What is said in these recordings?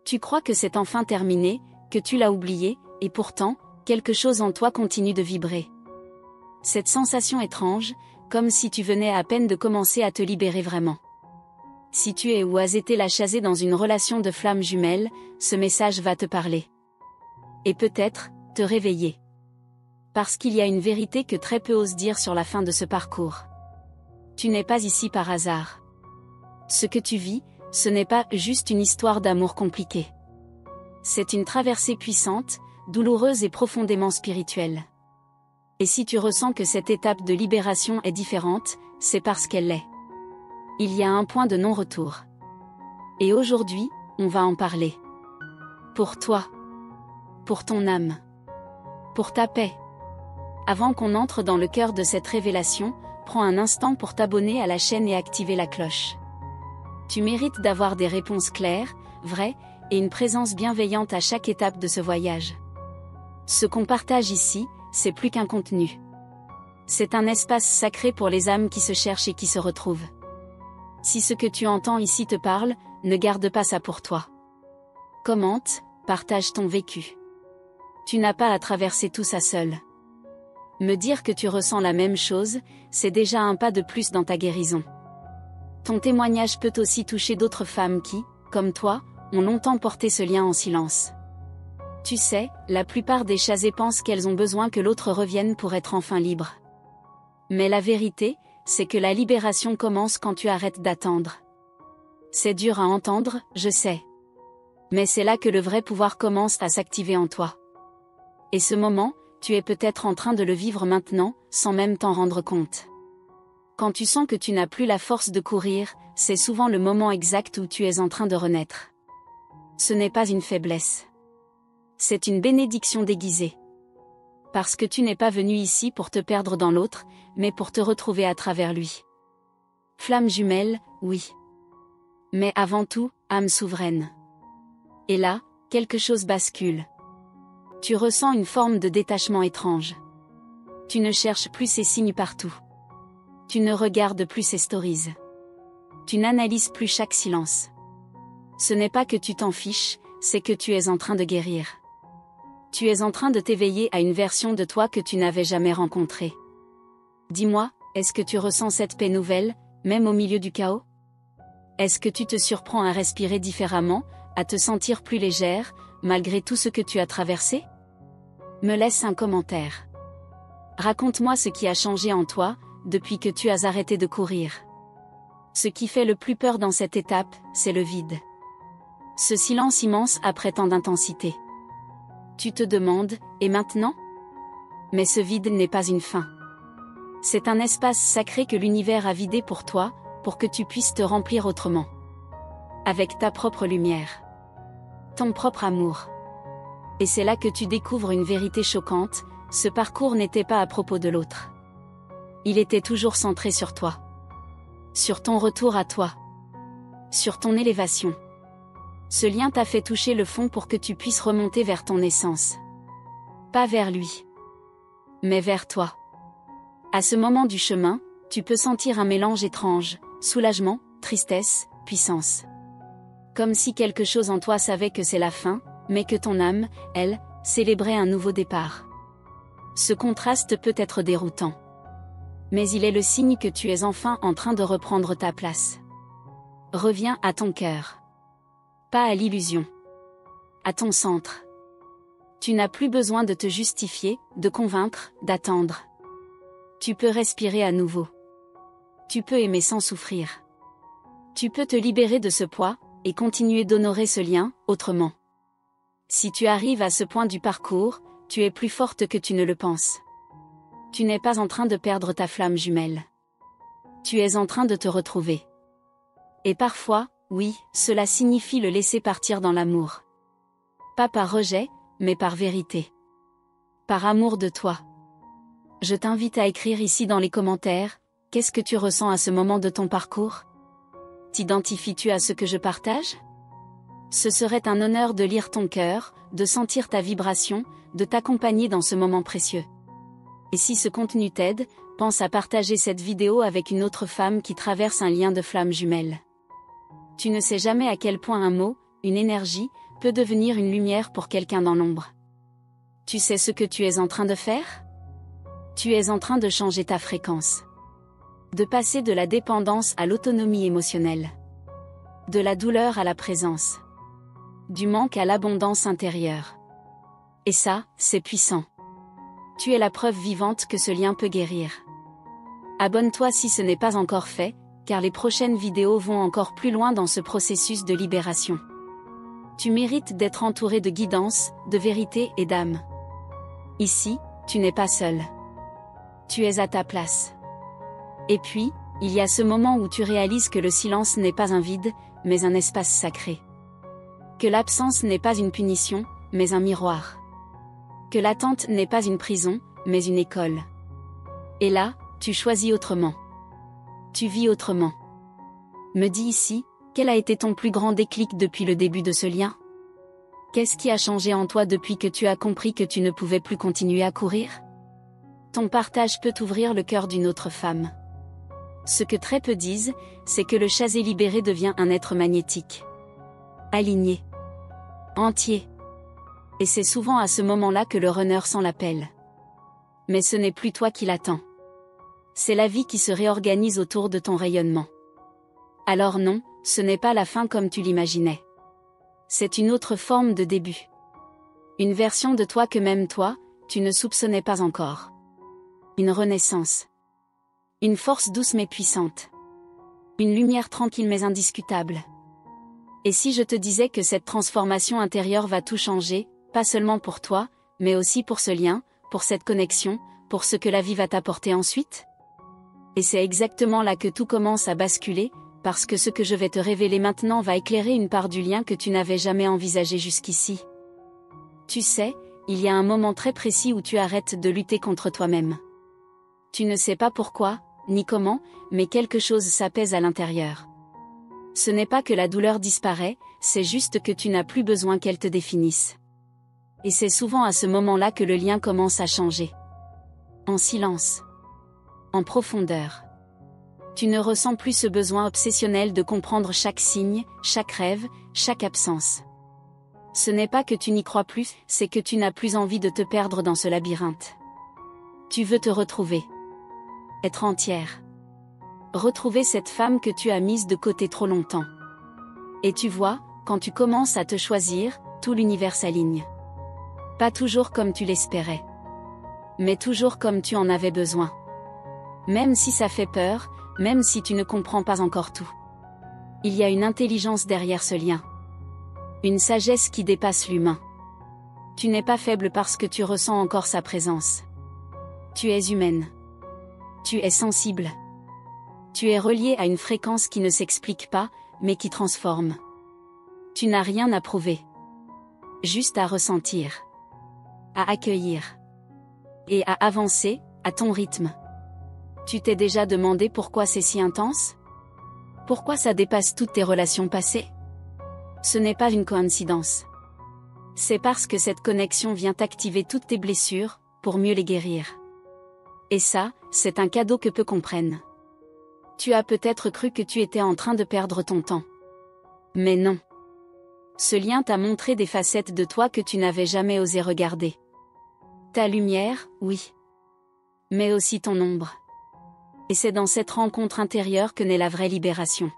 Tu crois que c'est enfin terminé, que tu l'as oublié, et pourtant, quelque chose en toi continue de vibrer. Cette sensation étrange, comme si tu venais à peine de commencer à te libérer vraiment. Si tu es ou as été la chasée dans une relation de flamme jumelle, ce message va te parler. Et peut-être, te réveiller. Parce qu'il y a une vérité que très peu osent dire sur la fin de ce parcours. Tu n'es pas ici par hasard. Ce que tu vis, ce n'est pas juste une histoire d'amour compliquée. C'est une traversée puissante, douloureuse et profondément spirituelle. Et si tu ressens que cette étape de libération est différente, c'est parce qu'elle l'est. Il y a un point de non-retour. Et aujourd'hui, on va en parler. Pour toi. Pour ton âme. Pour ta paix. Avant qu'on entre dans le cœur de cette révélation, prends un instant pour t'abonner à la chaîne et activer la cloche. Tu mérites d'avoir des réponses claires, vraies, et une présence bienveillante à chaque étape de ce voyage. Ce qu'on partage ici, c'est plus qu'un contenu. C'est un espace sacré pour les âmes qui se cherchent et qui se retrouvent. Si ce que tu entends ici te parle, ne garde pas ça pour toi. Commente, partage ton vécu. Tu n'as pas à traverser tout ça seul. Me dire que tu ressens la même chose, c'est déjà un pas de plus dans ta guérison. Ton témoignage peut aussi toucher d'autres femmes qui, comme toi, ont longtemps porté ce lien en silence. Tu sais, la plupart des chasées pensent qu'elles ont besoin que l'autre revienne pour être enfin libre. Mais la vérité, c'est que la libération commence quand tu arrêtes d'attendre. C'est dur à entendre, je sais. Mais c'est là que le vrai pouvoir commence à s'activer en toi. Et ce moment, tu es peut-être en train de le vivre maintenant, sans même t'en rendre compte. Quand tu sens que tu n'as plus la force de courir, c'est souvent le moment exact où tu es en train de renaître. Ce n'est pas une faiblesse. C'est une bénédiction déguisée. Parce que tu n'es pas venu ici pour te perdre dans l'autre, mais pour te retrouver à travers lui. Flamme jumelle, oui. Mais avant tout, âme souveraine. Et là, quelque chose bascule. Tu ressens une forme de détachement étrange. Tu ne cherches plus ces signes partout. Tu ne regardes plus ces stories. Tu n'analyses plus chaque silence. Ce n'est pas que tu t'en fiches, c'est que tu es en train de guérir. Tu es en train de t'éveiller à une version de toi que tu n'avais jamais rencontrée. Dis-moi, est-ce que tu ressens cette paix nouvelle, même au milieu du chaos? Est-ce que tu te surprends à respirer différemment, à te sentir plus légère, malgré tout ce que tu as traversé? Me laisse un commentaire. Raconte-moi ce qui a changé en toi, depuis que tu as arrêté de courir. Ce qui fait le plus peur dans cette étape, c'est le vide. Ce silence immense après tant d'intensité. Tu te demandes, et maintenant? Mais ce vide n'est pas une fin. C'est un espace sacré que l'univers a vidé pour toi, pour que tu puisses te remplir autrement. Avec ta propre lumière. Ton propre amour. Et c'est là que tu découvres une vérité choquante, ce parcours n'était pas à propos de l'autre. Il était toujours centré sur toi. Sur ton retour à toi. Sur ton élévation. Ce lien t'a fait toucher le fond pour que tu puisses remonter vers ton essence. Pas vers lui. Mais vers toi. À ce moment du chemin, tu peux sentir un mélange étrange, soulagement, tristesse, puissance. Comme si quelque chose en toi savait que c'est la fin, mais que ton âme, elle, célébrait un nouveau départ. Ce contraste peut être déroutant. Mais il est le signe que tu es enfin en train de reprendre ta place. Reviens à ton cœur. Pas à l'illusion. À ton centre. Tu n'as plus besoin de te justifier, de convaincre, d'attendre. Tu peux respirer à nouveau. Tu peux aimer sans souffrir. Tu peux te libérer de ce poids, et continuer d'honorer ce lien, autrement. Si tu arrives à ce point du parcours, tu es plus forte que tu ne le penses. Tu n'es pas en train de perdre ta flamme jumelle. Tu es en train de te retrouver. Et parfois, oui, cela signifie le laisser partir dans l'amour. Pas par rejet, mais par vérité. Par amour de toi. Je t'invite à écrire ici dans les commentaires, qu'est-ce que tu ressens à ce moment de ton parcours? T'identifies-tu à ce que je partage? Ce serait un honneur de lire ton cœur, de sentir ta vibration, de t'accompagner dans ce moment précieux. Et si ce contenu t'aide, pense à partager cette vidéo avec une autre femme qui traverse un lien de flamme jumelle. Tu ne sais jamais à quel point un mot, une énergie, peut devenir une lumière pour quelqu'un dans l'ombre. Tu sais ce que tu es en train de faire? Tu es en train de changer ta fréquence. De passer de la dépendance à l'autonomie émotionnelle. De la douleur à la présence. Du manque à l'abondance intérieure. Et ça, c'est puissant. Tu es la preuve vivante que ce lien peut guérir. Abonne-toi si ce n'est pas encore fait, car les prochaines vidéos vont encore plus loin dans ce processus de libération. Tu mérites d'être entouré de guidance, de vérité et d'âme. Ici, tu n'es pas seul. Tu es à ta place. Et puis, il y a ce moment où tu réalises que le silence n'est pas un vide, mais un espace sacré. Que l'absence n'est pas une punition, mais un miroir. Que l'attente n'est pas une prison, mais une école. Et là, tu choisis autrement. Tu vis autrement. Me dis ici, quel a été ton plus grand déclic depuis le début de ce lien? Qu'est-ce qui a changé en toi depuis que tu as compris que tu ne pouvais plus continuer à courir? Ton partage peut ouvrir le cœur d'une autre femme. Ce que très peu disent, c'est que le chasé libéré devient un être magnétique. Aligné. Entier. Et c'est souvent à ce moment-là que le runner sent l'appel. Mais ce n'est plus toi qui l'attends. C'est la vie qui se réorganise autour de ton rayonnement. Alors non, ce n'est pas la fin comme tu l'imaginais. C'est une autre forme de début. Une version de toi que même toi, tu ne soupçonnais pas encore. Une renaissance. Une force douce mais puissante. Une lumière tranquille mais indiscutable. Et si je te disais que cette transformation intérieure va tout changer, pas seulement pour toi, mais aussi pour ce lien, pour cette connexion, pour ce que la vie va t'apporter ensuite? Et c'est exactement là que tout commence à basculer, parce que ce que je vais te révéler maintenant va éclairer une part du lien que tu n'avais jamais envisagé jusqu'ici. Tu sais, il y a un moment très précis où tu arrêtes de lutter contre toi-même. Tu ne sais pas pourquoi, ni comment, mais quelque chose s'apaise à l'intérieur. Ce n'est pas que la douleur disparaît, c'est juste que tu n'as plus besoin qu'elle te définisse. Et c'est souvent à ce moment-là que le lien commence à changer. En silence. En profondeur. Tu ne ressens plus ce besoin obsessionnel de comprendre chaque signe, chaque rêve, chaque absence. Ce n'est pas que tu n'y crois plus, c'est que tu n'as plus envie de te perdre dans ce labyrinthe. Tu veux te retrouver. Être entière. Retrouver cette femme que tu as mise de côté trop longtemps. Et tu vois, quand tu commences à te choisir, tout l'univers s'aligne. Pas toujours comme tu l'espérais. Mais toujours comme tu en avais besoin. Même si ça fait peur, même si tu ne comprends pas encore tout. Il y a une intelligence derrière ce lien. Une sagesse qui dépasse l'humain. Tu n'es pas faible parce que tu ressens encore sa présence. Tu es humaine. Tu es sensible. Tu es relié à une fréquence qui ne s'explique pas, mais qui transforme. Tu n'as rien à prouver. Juste à ressentir. À accueillir. Et à avancer, à ton rythme. Tu t'es déjà demandé pourquoi c'est si intense? Pourquoi ça dépasse toutes tes relations passées? Ce n'est pas une coïncidence. C'est parce que cette connexion vient activer toutes tes blessures, pour mieux les guérir. Et ça, c'est un cadeau que peu comprennent. Tu as peut-être cru que tu étais en train de perdre ton temps. Mais non. Ce lien t'a montré des facettes de toi que tu n'avais jamais osé regarder. Ta lumière, oui. Mais aussi ton ombre. Et c'est dans cette rencontre intérieure que naît la vraie libération.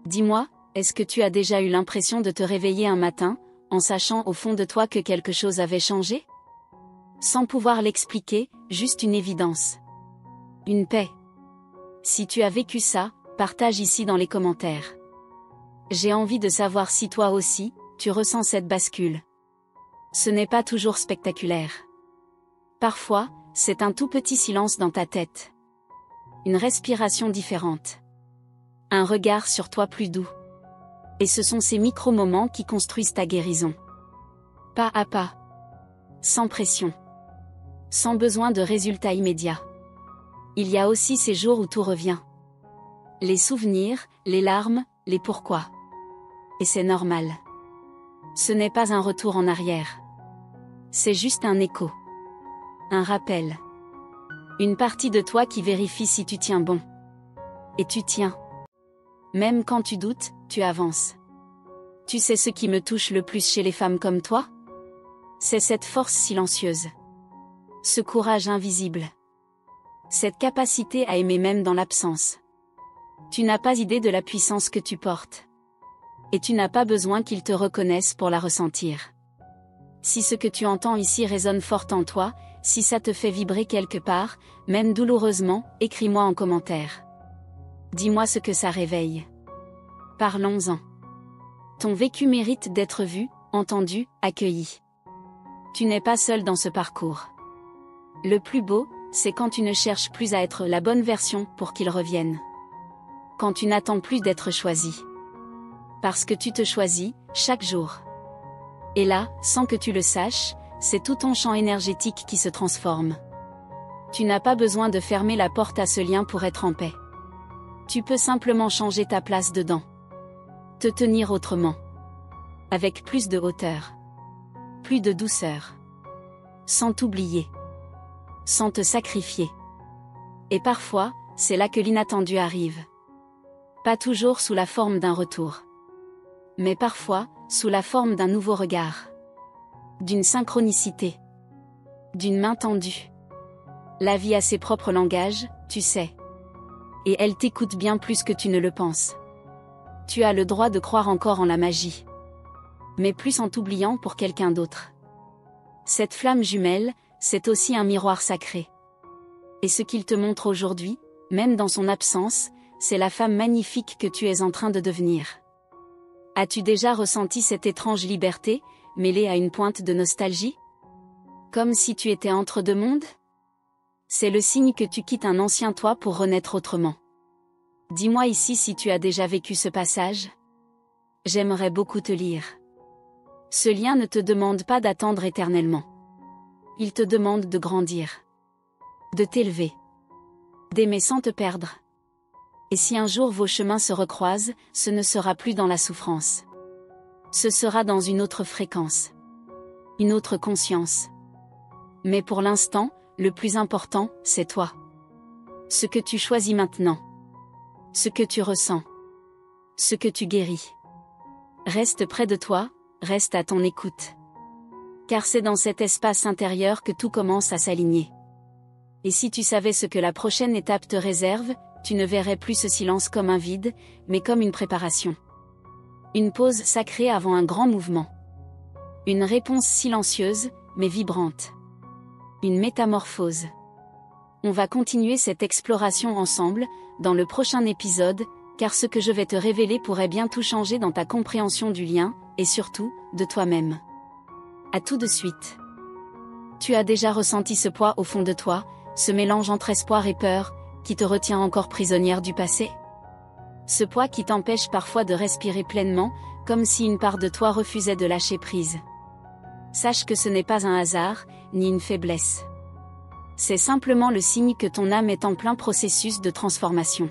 Dis-moi, est-ce que tu as déjà eu l'impression de te réveiller un matin, en sachant au fond de toi que quelque chose avait changé? Sans pouvoir l'expliquer, juste une évidence. Une paix. Si tu as vécu ça, partage ici dans les commentaires. J'ai envie de savoir si toi aussi, tu ressens cette bascule. Ce n'est pas toujours spectaculaire. Parfois, c'est un tout petit silence dans ta tête. Une respiration différente. Un regard sur toi plus doux. Et ce sont ces micro-moments qui construisent ta guérison. Pas à pas. Sans pression. Sans besoin de résultats immédiats. Il y a aussi ces jours où tout revient. Les souvenirs, les larmes, les pourquoi. Et c'est normal. Ce n'est pas un retour en arrière. C'est juste un écho. Un rappel. Une partie de toi qui vérifie si tu tiens bon. Et tu tiens. Même quand tu doutes, tu avances. Tu sais ce qui me touche le plus chez les femmes comme toi? C'est cette force silencieuse. Ce courage invisible. Cette capacité à aimer même dans l'absence. Tu n'as pas idée de la puissance que tu portes. Et tu n'as pas besoin qu'ils te reconnaissent pour la ressentir. Si ce que tu entends ici résonne fort en toi, si ça te fait vibrer quelque part, même douloureusement, écris-moi en commentaire. Dis-moi ce que ça réveille. Parlons-en. Ton vécu mérite d'être vu, entendu, accueilli. Tu n'es pas seul dans ce parcours. Le plus beau, c'est quand tu ne cherches plus à être la bonne version pour qu'il revienne. Quand tu n'attends plus d'être choisi. Parce que tu te choisis, chaque jour. Et là, sans que tu le saches, c'est tout ton champ énergétique qui se transforme. Tu n'as pas besoin de fermer la porte à ce lien pour être en paix. Tu peux simplement changer ta place dedans. Te tenir autrement. Avec plus de hauteur. Plus de douceur. Sans t'oublier. Sans te sacrifier. Et parfois, c'est là que l'inattendu arrive. Pas toujours sous la forme d'un retour. Mais parfois, sous la forme d'un nouveau regard. D'une synchronicité. D'une main tendue. La vie a ses propres langages, tu sais. Et elle t'écoute bien plus que tu ne le penses. Tu as le droit de croire encore en la magie. Mais plus en t'oubliant pour quelqu'un d'autre. Cette flamme jumelle, c'est aussi un miroir sacré. Et ce qu'il te montre aujourd'hui, même dans son absence, c'est la femme magnifique que tu es en train de devenir. As-tu déjà ressenti cette étrange liberté, mêlée à une pointe de nostalgie? Comme si tu étais entre deux mondes? C'est le signe que tu quittes un ancien toi pour renaître autrement. Dis-moi ici si tu as déjà vécu ce passage. J'aimerais beaucoup te lire. Ce lien ne te demande pas d'attendre éternellement. Il te demande de grandir. De t'élever. D'aimer sans te perdre. Et si un jour vos chemins se recroisent, ce ne sera plus dans la souffrance. Ce sera dans une autre fréquence. Une autre conscience. Mais pour l'instant, le plus important, c'est toi. Ce que tu choisis maintenant. Ce que tu ressens. Ce que tu guéris. Reste près de toi, reste à ton écoute. Car c'est dans cet espace intérieur que tout commence à s'aligner. Et si tu savais ce que la prochaine étape te réserve, tu ne verrais plus ce silence comme un vide, mais comme une préparation. Une pause sacrée avant un grand mouvement. Une réponse silencieuse, mais vibrante. Une métamorphose. On va continuer cette exploration ensemble, dans le prochain épisode, car ce que je vais te révéler pourrait bien tout changer dans ta compréhension du lien, et surtout, de toi-même. À tout de suite. Tu as déjà ressenti ce poids au fond de toi, ce mélange entre espoir et peur, qui te retient encore prisonnière du passé? Ce poids qui t'empêche parfois de respirer pleinement, comme si une part de toi refusait de lâcher prise. Sache que ce n'est pas un hasard, ni une faiblesse. C'est simplement le signe que ton âme est en plein processus de transformation.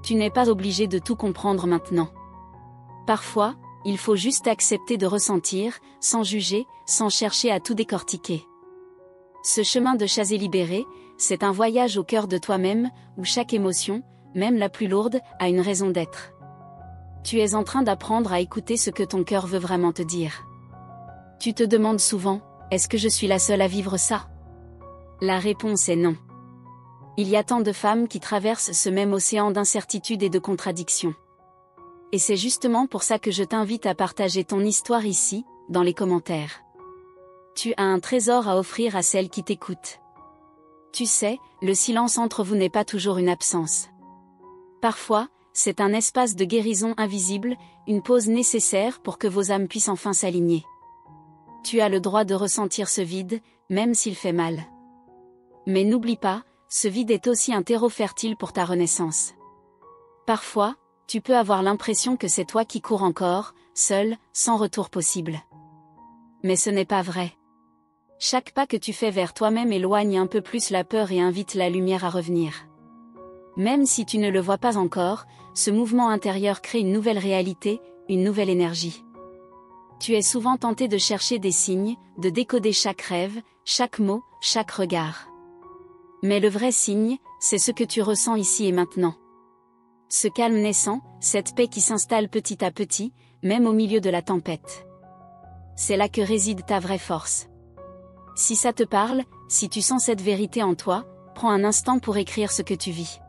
Tu n'es pas obligé de tout comprendre maintenant. Parfois, il faut juste accepter de ressentir, sans juger, sans chercher à tout décortiquer. Ce chemin de chasser libéré, c'est un voyage au cœur de toi-même, où chaque émotion, même la plus lourde, a une raison d'être. Tu es en train d'apprendre à écouter ce que ton cœur veut vraiment te dire. Tu te demandes souvent, est-ce que je suis la seule à vivre ça? La réponse est non. Il y a tant de femmes qui traversent ce même océan d'incertitudes et de contradictions. Et c'est justement pour ça que je t'invite à partager ton histoire ici, dans les commentaires. Tu as un trésor à offrir à celles qui t'écoutent. Tu sais, le silence entre vous n'est pas toujours une absence. Parfois, c'est un espace de guérison invisible, une pause nécessaire pour que vos âmes puissent enfin s'aligner. Tu as le droit de ressentir ce vide, même s'il fait mal. Mais n'oublie pas, ce vide est aussi un terreau fertile pour ta renaissance. Parfois, tu peux avoir l'impression que c'est toi qui cours encore, seul, sans retour possible. Mais ce n'est pas vrai. Chaque pas que tu fais vers toi-même éloigne un peu plus la peur et invite la lumière à revenir. Même si tu ne le vois pas encore, ce mouvement intérieur crée une nouvelle réalité, une nouvelle énergie. Tu es souvent tenté de chercher des signes, de décoder chaque rêve, chaque mot, chaque regard. Mais le vrai signe, c'est ce que tu ressens ici et maintenant. Ce calme naissant, cette paix qui s'installe petit à petit, même au milieu de la tempête. C'est là que réside ta vraie force. Si ça te parle, si tu sens cette vérité en toi, prends un instant pour écrire ce que tu vis.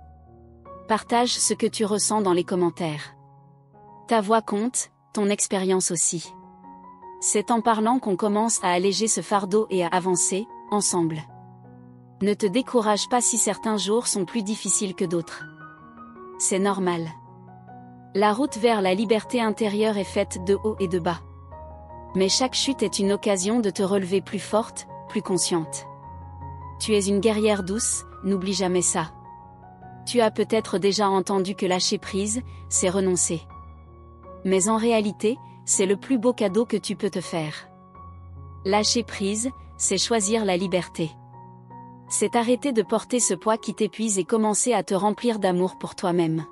Partage ce que tu ressens dans les commentaires. Ta voix compte, ton expérience aussi. C'est en parlant qu'on commence à alléger ce fardeau et à avancer, ensemble. Ne te décourage pas si certains jours sont plus difficiles que d'autres. C'est normal. La route vers la liberté intérieure est faite de haut et de bas. Mais chaque chute est une occasion de te relever plus forte, plus consciente. Tu es une guerrière douce, n'oublie jamais ça. Tu as peut-être déjà entendu que lâcher prise, c'est renoncer. Mais en réalité, c'est le plus beau cadeau que tu peux te faire. Lâcher prise, c'est choisir la liberté. C'est arrêter de porter ce poids qui t'épuise et commencer à te remplir d'amour pour toi-même.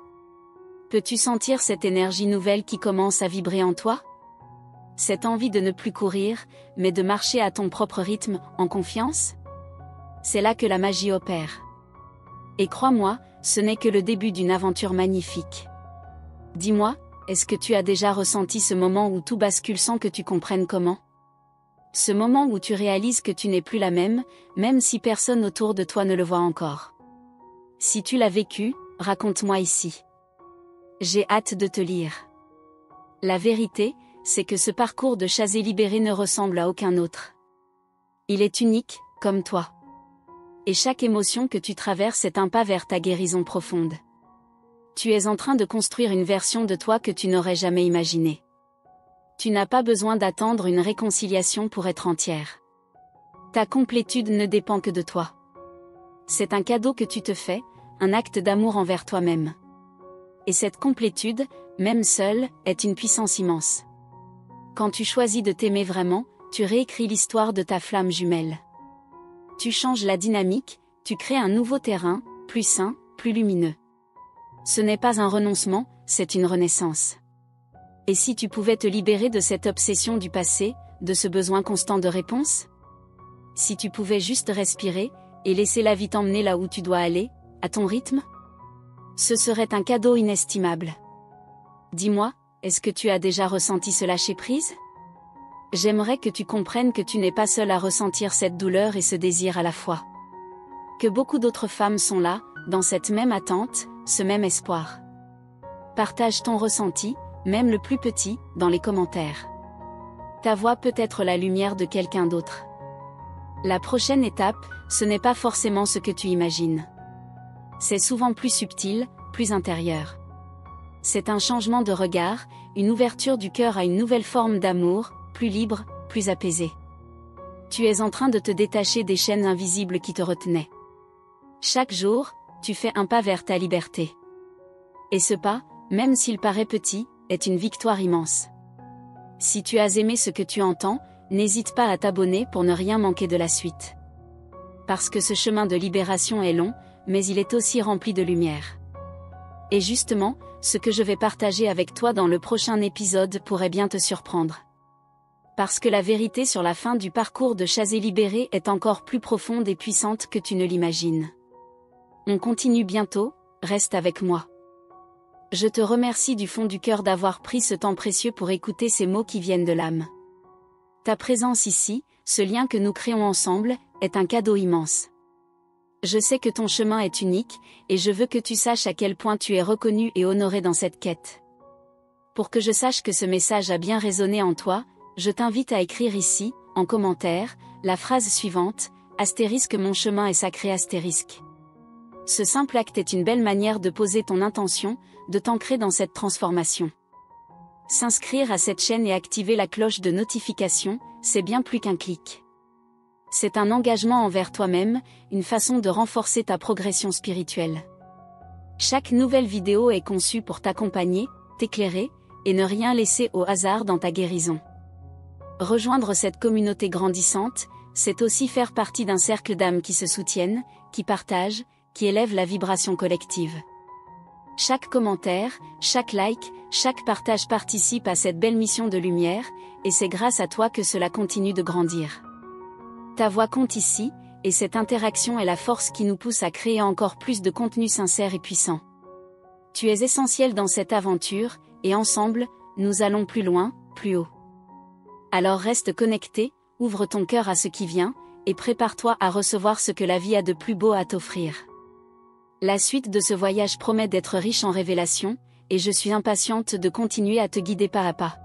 Peux-tu sentir cette énergie nouvelle qui commence à vibrer en toi? Cette envie de ne plus courir, mais de marcher à ton propre rythme, en confiance? C'est là que la magie opère. Et crois-moi, ce n'est que le début d'une aventure magnifique. Dis-moi, est-ce que tu as déjà ressenti ce moment où tout bascule sans que tu comprennes comment? Ce moment où tu réalises que tu n'es plus la même si personne autour de toi ne le voit encore. Si tu l'as vécu, raconte-moi ici. J'ai hâte de te lire. La vérité, c'est que ce parcours de chasé libéré ne ressemble à aucun autre. Il est unique, comme toi. Et chaque émotion que tu traverses est un pas vers ta guérison profonde. Tu es en train de construire une version de toi que tu n'aurais jamais imaginée. Tu n'as pas besoin d'attendre une réconciliation pour être entière. Ta complétude ne dépend que de toi. C'est un cadeau que tu te fais, un acte d'amour envers toi-même. Et cette complétude, même seule, est une puissance immense. Quand tu choisis de t'aimer vraiment, tu réécris l'histoire de ta flamme jumelle. Tu changes la dynamique, tu crées un nouveau terrain, plus sain, plus lumineux. Ce n'est pas un renoncement, c'est une renaissance. Et si tu pouvais te libérer de cette obsession du passé, de ce besoin constant de réponse? Si tu pouvais juste respirer, et laisser la vie t'emmener là où tu dois aller, à ton rythme? Ce serait un cadeau inestimable. Dis-moi, est-ce que tu as déjà ressenti ce lâcher-prise? J'aimerais que tu comprennes que tu n'es pas seule à ressentir cette douleur et ce désir à la fois. Que beaucoup d'autres femmes sont là, dans cette même attente, ce même espoir. Partage ton ressenti, même le plus petit, dans les commentaires. Ta voix peut être la lumière de quelqu'un d'autre. La prochaine étape, ce n'est pas forcément ce que tu imagines. C'est souvent plus subtil, plus intérieur. C'est un changement de regard, une ouverture du cœur à une nouvelle forme d'amour, plus libre, plus apaisée. Tu es en train de te détacher des chaînes invisibles qui te retenaient. Chaque jour, tu fais un pas vers ta liberté. Et ce pas, même s'il paraît petit, est une victoire immense. Si tu as aimé ce que tu entends, n'hésite pas à t'abonner pour ne rien manquer de la suite. Parce que ce chemin de libération est long, mais il est aussi rempli de lumière. Et justement, ce que je vais partager avec toi dans le prochain épisode pourrait bien te surprendre. Parce que la vérité sur la fin du parcours de chasé libéré est encore plus profonde et puissante que tu ne l'imagines. On continue bientôt, reste avec moi. Je te remercie du fond du cœur d'avoir pris ce temps précieux pour écouter ces mots qui viennent de l'âme. Ta présence ici, ce lien que nous créons ensemble, est un cadeau immense. Je sais que ton chemin est unique, et je veux que tu saches à quel point tu es reconnu et honoré dans cette quête. Pour que je sache que ce message a bien résonné en toi, je t'invite à écrire ici, en commentaire, la phrase suivante, * mon chemin est sacré *. Ce simple acte est une belle manière de poser ton intention, de t'ancrer dans cette transformation. S'inscrire à cette chaîne et activer la cloche de notification, c'est bien plus qu'un clic. C'est un engagement envers toi-même, une façon de renforcer ta progression spirituelle. Chaque nouvelle vidéo est conçue pour t'accompagner, t'éclairer, et ne rien laisser au hasard dans ta guérison. Rejoindre cette communauté grandissante, c'est aussi faire partie d'un cercle d'âmes qui se soutiennent, qui partagent, qui élèvent la vibration collective. Chaque commentaire, chaque like, chaque partage participe à cette belle mission de lumière, et c'est grâce à toi que cela continue de grandir. Ta voix compte ici, et cette interaction est la force qui nous pousse à créer encore plus de contenu sincère et puissant. Tu es essentiel dans cette aventure, et ensemble, nous allons plus loin, plus haut. Alors reste connecté, ouvre ton cœur à ce qui vient, et prépare-toi à recevoir ce que la vie a de plus beau à t'offrir. La suite de ce voyage promet d'être riche en révélations, et je suis impatiente de continuer à te guider pas à pas.